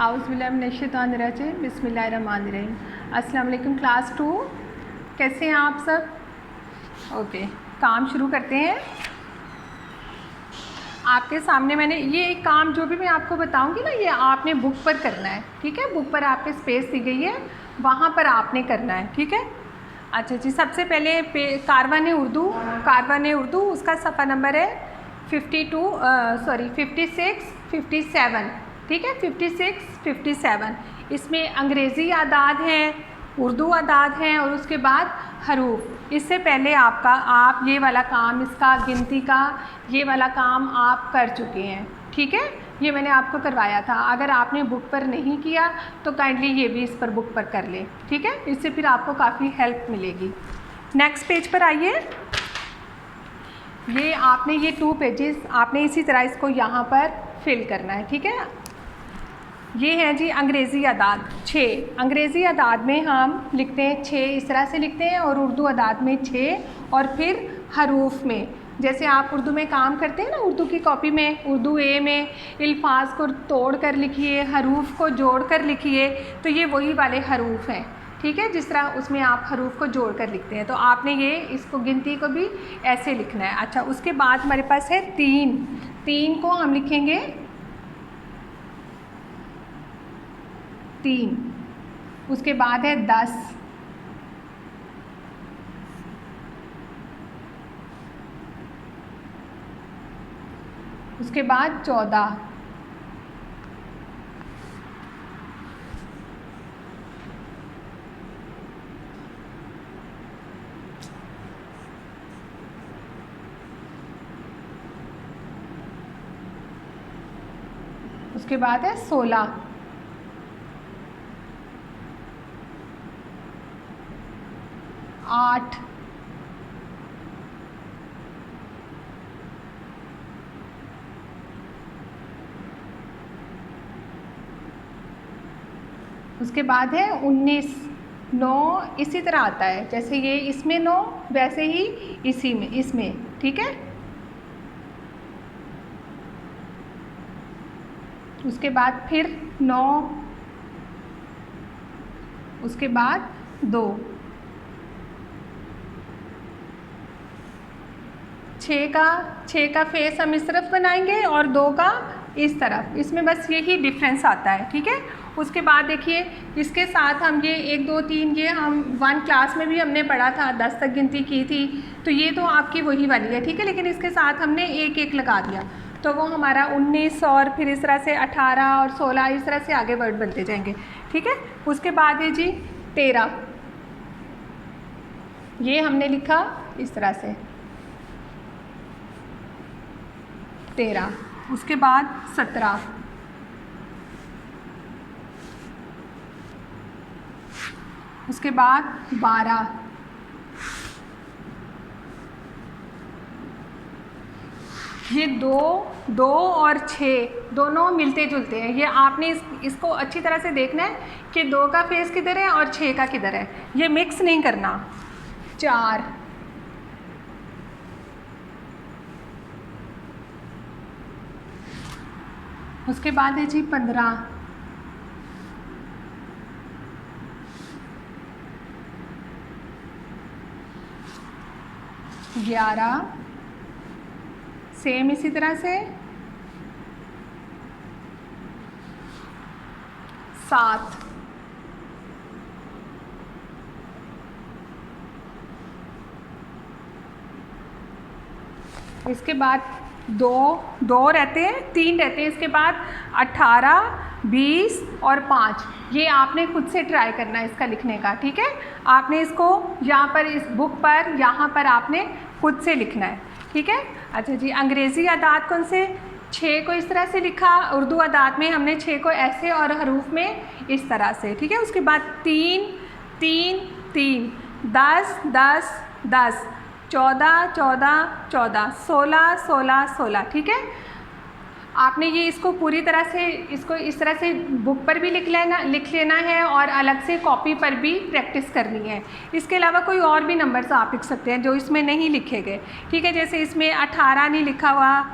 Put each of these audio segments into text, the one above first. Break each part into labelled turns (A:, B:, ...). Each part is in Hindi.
A: आउज़ुबिल्लाहिमिनश्शैतानिर्रजीम बिस्मिल्लाहिर्रहमानिर्रहीम। अस्सलाम वालेकुम क्लास 2, कैसे हैं आप सब? ओके, काम शुरू करते हैं। आपके सामने मैंने ये एक काम जो भी मैं आपको बताऊंगी ना, ये आपने बुक पर करना है, ठीक है? बुक पर आपके स्पेस दी गई है, वहाँ पर आपने करना है, ठीक है? अच्छा जी, सबसे पहले कारवान उर्दू उसका सफ़ा नंबर है 56, 57, ठीक है? 56, 57। इसमें अंग्रेज़ी अदाद हैं, उर्दू अदाद हैं और उसके बाद हरूफ। इससे पहले आप ये वाला काम, इसका गिनती का ये वाला काम आप कर चुके हैं, ठीक है? ये मैंने आपको करवाया था। अगर आपने बुक पर नहीं किया तो काइंडली ये भी इस पर बुक पर कर लें, ठीक है? इससे फिर आपको काफ़ी हेल्प मिलेगी। नेक्स्ट पेज पर आइए। ये आपने ये 2 पेजेस आपने इसी तरह इसको यहाँ पर फिल करना है, ठीक है? ये हैं जी अंग्रेज़ी अदाद 6। अंग्रेज़ी अदाद में हम लिखते हैं 6, इस तरह से लिखते हैं, और उर्दू अदाद में 6, और फिर हरूफ में जैसे आप उर्दू में काम करते हैं ना, उर्दू की कॉपी में, उर्दू ए में अल्फाज को तोड़ कर लिखिए, हरूफ को जोड़ कर लिखिए, तो ये वही वाले हरूफ हैं, ठीक है? जिस तरह उसमें आप हरूफ को जोड़ कर लिखते हैं, तो आपने ये इसको गिनती को भी ऐसे लिखना है। अच्छा, उसके बाद हमारे पास है 3 को हम लिखेंगे 3। उसके बाद है 10, उसके बाद 14, उसके बाद है 16, 8, उसके बाद है 19, 9 इसी तरह आता है, जैसे ये इसमें 9 वैसे ही इसमें, ठीक है? उसके बाद फिर 9, उसके बाद 2, 6 का फेस हम इस तरफ बनाएंगे और 2 का इस तरफ, इसमें बस यही डिफरेंस आता है, ठीक है? उसके बाद देखिए, इसके साथ हम ये 1, 2, 3 ये हम 1 क्लास में भी हमने पढ़ा था, 10 तक गिनती की थी, तो ये तो आपकी वही वाली है, ठीक है? लेकिन इसके साथ हमने 1 1 लगा दिया, तो वो हमारा 19 और फिर इस तरह से 18 और 16 इस तरह से आगे वर्ड बनते जाएंगे, ठीक है? उसके बाद है जी 13, ये हमने लिखा इस तरह से 13। उसके बाद 17, उसके बाद 12, ये 2 और 6 दोनों मिलते जुलते हैं। ये आपने इसको अच्छी तरह से देखना है कि 2 का फेस किधर है और 6 का किधर है, ये मिक्स नहीं करना। 4, उसके बाद है जी 15, 11, सेम इसी तरह से 7, इसके बाद 2 रहते हैं, 3 रहते हैं, इसके बाद 18, 20 और 5। ये आपने खुद से ट्राई करना है इसका लिखने का, ठीक है? आपने इसको यहाँ पर इस बुक पर यहाँ पर आपने खुद से लिखना है, ठीक है? अच्छा जी, अंग्रेज़ी अदाद कौन से? 6 को इस तरह से लिखा, उर्दू अदाद में हमने 6 को ऐसे और हरूफ में इस तरह से, ठीक है? उसके बाद 3, 3, 3, 10, 10, 10, 14, 14, 14, 16, 16, 16, ठीक है? आपने ये इसको पूरी तरह से इसको इस तरह से बुक पर भी लिख लेना है और अलग से कॉपी पर भी प्रैक्टिस करनी है। इसके अलावा कोई और भी नंबर्स आप लिख सकते हैं जो इसमें नहीं लिखे गए, ठीक है? जैसे इसमें 18 नहीं लिखा हुआ,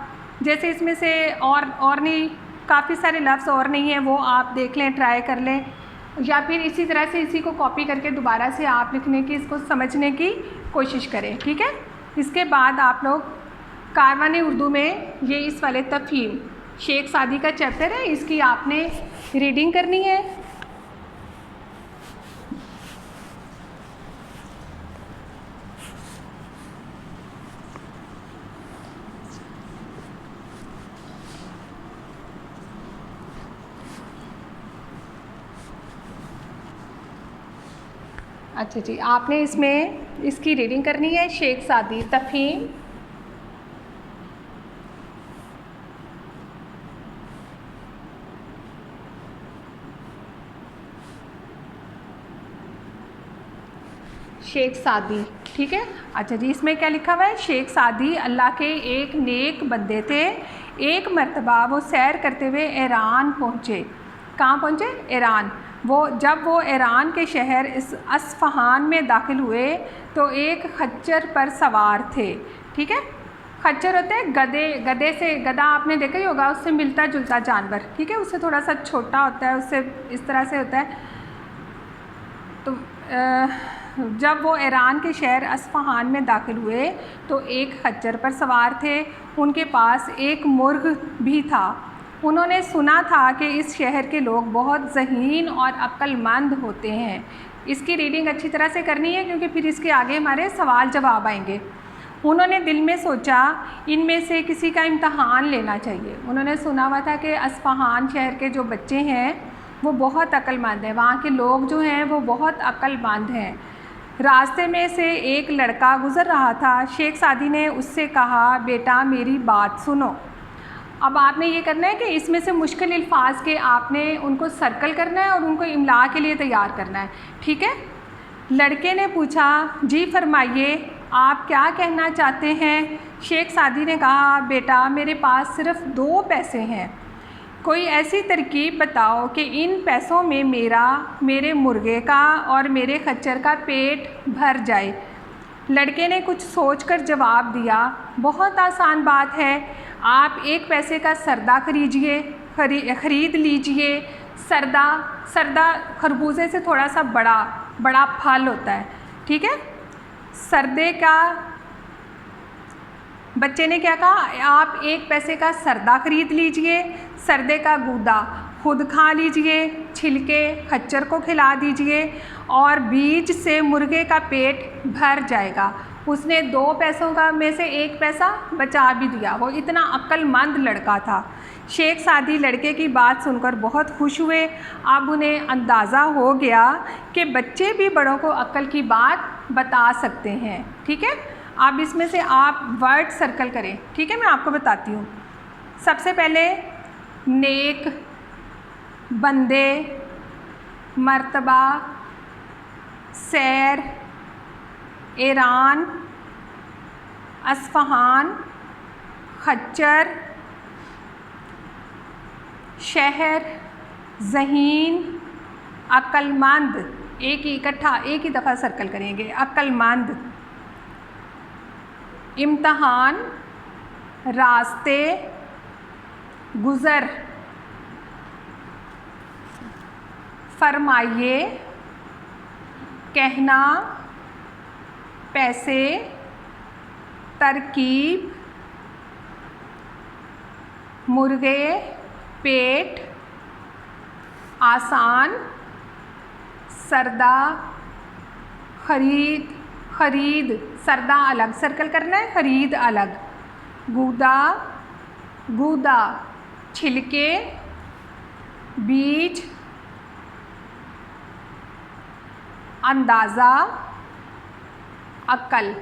A: जैसे इसमें से और नहीं काफ़ी सारे लफ्ज़ और नहीं है, वो आप देख लें, ट्राई कर लें, या फिर इसी तरह से इसी को कॉपी करके दोबारा से आप लिखने की, इसको समझने की कोशिश करें, ठीक है। इसके बाद आप लोग कारवाने उर्दू में ये इस वाले तफ़हीम शेख सादी का चैप्टर है, इसकी आपने रीडिंग करनी है। अच्छा जी, आपने इसमें इसकी रीडिंग करनी है, शेख सादी तफ़हीम। शेख सादी, ठीक है। अच्छा जी, इसमें क्या लिखा हुआ है? शेख सादी अल्लाह के एक नेक बंदे थे। एक मर्तबा वो सैर करते हुए ईरान पहुँचे। कहाँ पहुँचे? ईरान। जब वो ईरान के शहर इस अस्फ़हान में दाखिल हुए तो एक खच्चर पर सवार थे, ठीक है। खच्चर होते हैं गधे से, गधा आपने देखा ही होगा, उससे मिलता जुलता जानवर, ठीक है। उससे थोड़ा सा छोटा होता है, उससे इस तरह से होता है। तो जब वो ईरान के शहर अस्फ़हान में दाखिल हुए तो एक खच्चर पर सवार थे। उनके पास एक मुर्ग भी था। उन्होंने सुना था कि इस शहर के लोग बहुत ज़हीन और अक्लमंद होते हैं। इसकी रीडिंग अच्छी तरह से करनी है क्योंकि फिर इसके आगे हमारे सवाल जवाब आएंगे। उन्होंने दिल में सोचा इनमें से किसी का इम्तहान लेना चाहिए। उन्होंने सुना हुआ था कि अस्फ़हान शहर के जो बच्चे हैं वो बहुत अक्लमंद हैं, वहाँ के लोग जो हैं वो बहुत अक्लमंद हैं। रास्ते में से एक लड़का गुज़र रहा था। शेख सादी ने उससे कहा, बेटा मेरी बात सुनो। अब आपने ये करना है कि इसमें से मुश्किल अल्फाज के आपने उनको सर्कल करना है और उनको इमला के लिए तैयार करना है, ठीक है। लड़के ने पूछा, जी फरमाइए आप क्या कहना चाहते हैं? शेख सादी ने कहा, बेटा मेरे पास सिर्फ़ 2 पैसे हैं। कोई ऐसी तरकीब बताओ कि इन पैसों में मेरे मुर्गे का और मेरे खच्चर का पेट भर जाए। लड़के ने कुछ सोचकर जवाब दिया, बहुत आसान बात है, आप 1 पैसे का सरदा खरीद लीजिए। सरदा खरबूजे से थोड़ा सा बड़ा फल होता है, ठीक है। सरदे का बच्चे ने क्या कहा, आप 1 पैसे का सरदा खरीद लीजिए, सरदे का गूदा खुद खा लीजिए, छिलके खच्चर को खिला दीजिए और बीज से मुर्गे का पेट भर जाएगा। उसने 2 पैसों का में से 1 पैसा बचा भी दिया। वो इतना अक्लमंद लड़का था। शेख सादी लड़के की बात सुनकर बहुत खुश हुए। अब उन्हें अंदाज़ा हो गया कि बच्चे भी बड़ों को अक्ल की बात बता सकते हैं, ठीक है। अब इसमें से आप वर्ड सर्कल करें, ठीक है। मैं आपको बताती हूँ। सबसे पहले नेक, बंदे, मर्तबा, सैर, ईरान, अस्फ़हान, खच्चर, शहर, ज़हीन, अक्लमंद। एक ही दफ़ा सर्कल करेंगे। अक्लमंद, इम्तहान, रास्ते, गुज़र, फरमाइए, कहना, पैसे, तरकीब, मुर्गे, पेट, आसान, सरदा, खरीद, सरदा अलग सर्कल करना है, खरीद अलग, गूदा, छिलके, बीज, अंदाज़ा, अक्ल,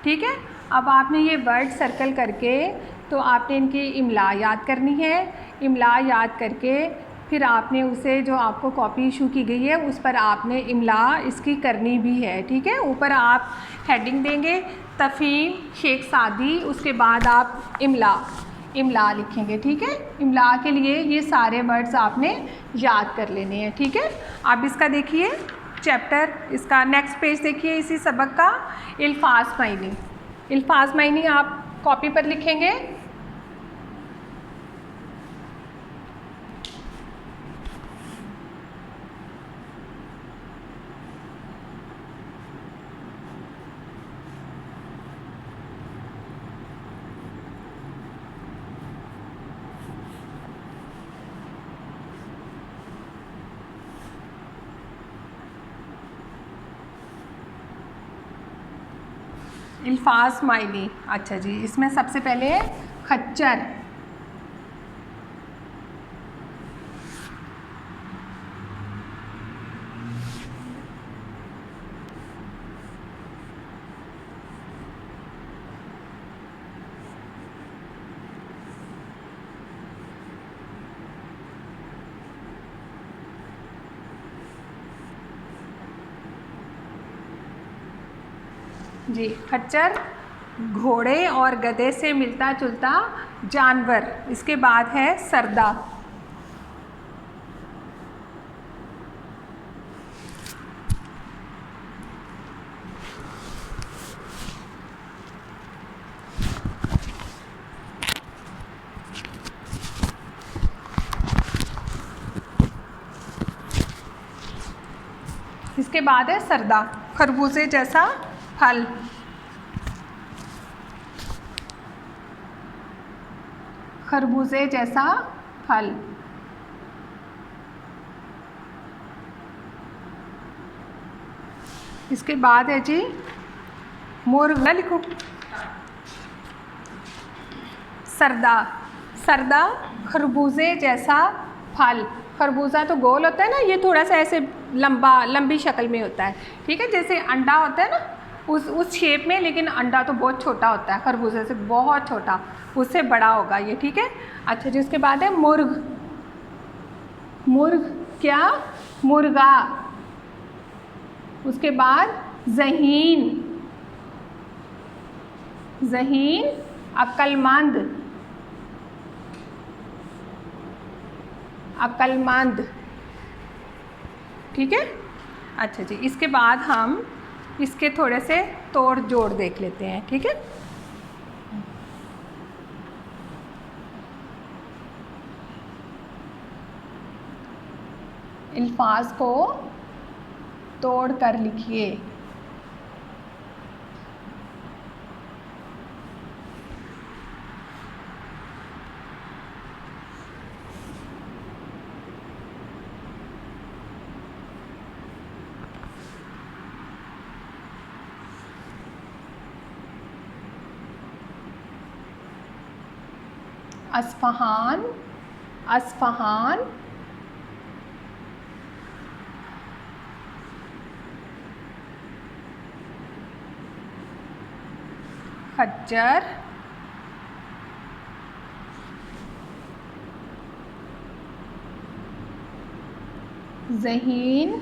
A: ठीक है। अब आपने ये वर्ड सर्कल करके तो आपने इनकी इमला याद करनी है। इमला याद करके फिर आपने उसे जो आपको कॉपी इशू की गई है उस पर आपने इमला इसकी करनी भी है, ठीक है। ऊपर आप हेडिंग देंगे तफ़हीम शेख सादी, उसके बाद आप इमला लिखेंगे, ठीक है। इमला के लिए ये सारे वर्ड्स आपने याद कर लेने हैं, ठीक है। अब इसका देखिए चैप्टर, इसका नेक्स्ट पेज देखिए इसी सबक का, अल्फाज मायनी आप कॉपी पर लिखेंगे। अल्फाज स्माइली। अच्छा जी, इसमें सबसे पहले है खच्चर। जी, खच्चर घोड़े और गधे से मिलता जुलता जानवर। इसके बाद है सरदा। इसके बाद है सरदा, खरबूजे जैसा फल। खरबूजे जैसा फल। इसके बाद है जी मुर्ग। लिखो सरदा। सरदा खरबूजे जैसा फल। खरबूजा तो गोल होता है ना, ये थोड़ा सा ऐसे लंबी शक्ल में होता है, ठीक है, जैसे अंडा होता है ना उस शेप में, लेकिन अंडा तो बहुत छोटा होता है, खरबूजे से बहुत छोटा, उससे बड़ा होगा ये, ठीक है। अच्छा जी, उसके बाद है मुर्ग। मुर्ग क्या? मुर्गा। उसके बाद ज़हीन। ज़हीन अक्लमंद। अक्लमंद, ठीक है। अच्छा जी, इसके बाद हम इसके थोड़े से तोड़ जोड़ देख लेते हैं, ठीक है। अल्फाज को तोड़ कर लिखिए। अस्फहान। अस्फहान। खच्चर। ज़हीन।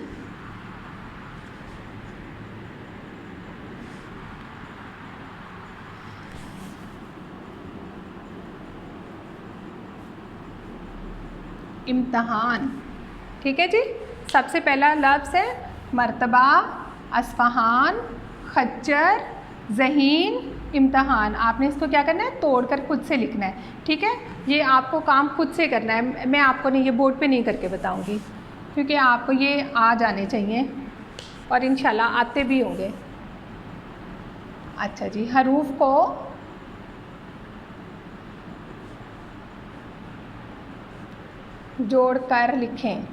A: इम्तहान, ठीक है जी। सबसे पहला लफ्ज़ है मर्तबा, अस्फहान, खच्चर, ज़हीन, इम्तहान। आपने इसको क्या करना है? तोड़कर खुद से लिखना है, ठीक है। ये आपको काम खुद से करना है, मैं आपको नहीं, ये बोर्ड पे नहीं करके बताऊंगी, क्योंकि आपको ये आ जाने चाहिए और इंशाल्लाह आते भी होंगे। अच्छा जी, हरूफ को जोड़कर लिखें।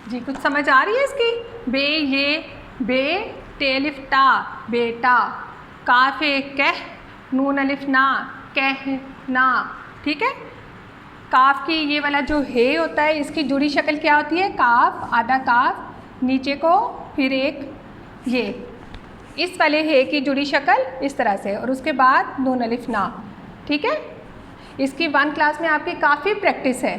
A: जी, कुछ समझ आ रही है इसकी? बे, ये, बे, टेलिफ टा, बेटा, काफे कह, नून अलिफ ना, कहना, ठीक है। काफ की ये वाला जो हे होता है, इसकी जुड़ी शक्ल क्या होती है? काफ, आधा काफ, नीचे को फिर एक ये, इस वाले हे की जुड़ी शक्ल इस तरह से, और उसके बाद नून अलिफ ना, ठीक है। इसकी 1 क्लास में आपकी काफ़ी प्रैक्टिस है।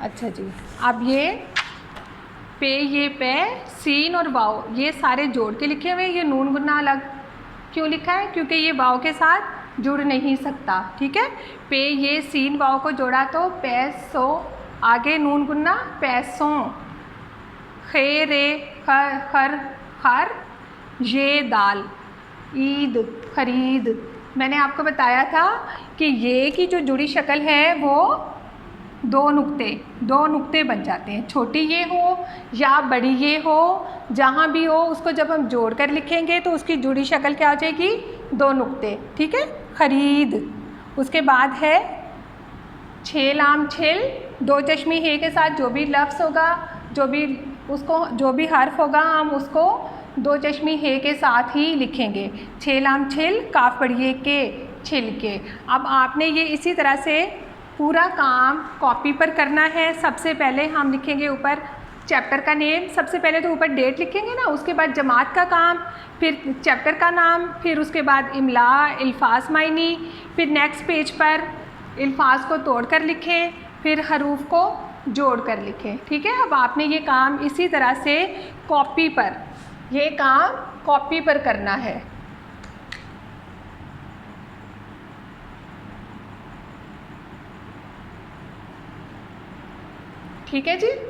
A: अच्छा जी, अब ये पे सीन और वाव ये सारे जोड़ के लिखे हुए हैं। ये नून गुन्ना अलग क्यों लिखा है? क्योंकि ये वाव के साथ जुड़ नहीं सकता। ठीक है, पे ये सीन वाव को जोड़ा तो पैसो, आगे नून गुन्ना पैसों, खे रे खर खर खर, ये दाल, ईद खरीद। मैंने आपको बताया था कि ये की जो जुड़ी शक्ल है वो दो नुक्ते बन जाते हैं। छोटी ये हो या बड़ी ये हो, जहाँ भी हो उसको जब हम जोड़ कर लिखेंगे तो उसकी जुड़ी शक्ल क्या हो जाएगी? दो नुक्ते। ठीक है, खरीद। उसके बाद है छेल आम छिल, दो चश्मी हे के साथ जो भी लफ्ज़ होगा, जो भी हर्फ होगा हम उसको दो चश्मी हे के साथ ही लिखेंगे। छेल आम छिल, काफ पढ़िए के, छिल के। अब आपने ये इसी तरह से पूरा काम कॉपी पर करना है। सबसे पहले हम लिखेंगे ऊपर चैप्टर का नेम, सबसे पहले तो ऊपर डेट लिखेंगे ना, उसके बाद जमात का काम, फिर चैप्टर का नाम, फिर उसके बाद इमला, अल्फाज मायनी, फिर नेक्स्ट पेज पर अल्फाज को तोड़कर लिखें, फिर हरूफ को जोड़ कर लिखें। ठीक है, अब आपने ये काम इसी तरह से कॉपी पर करना है। ठीक है जी।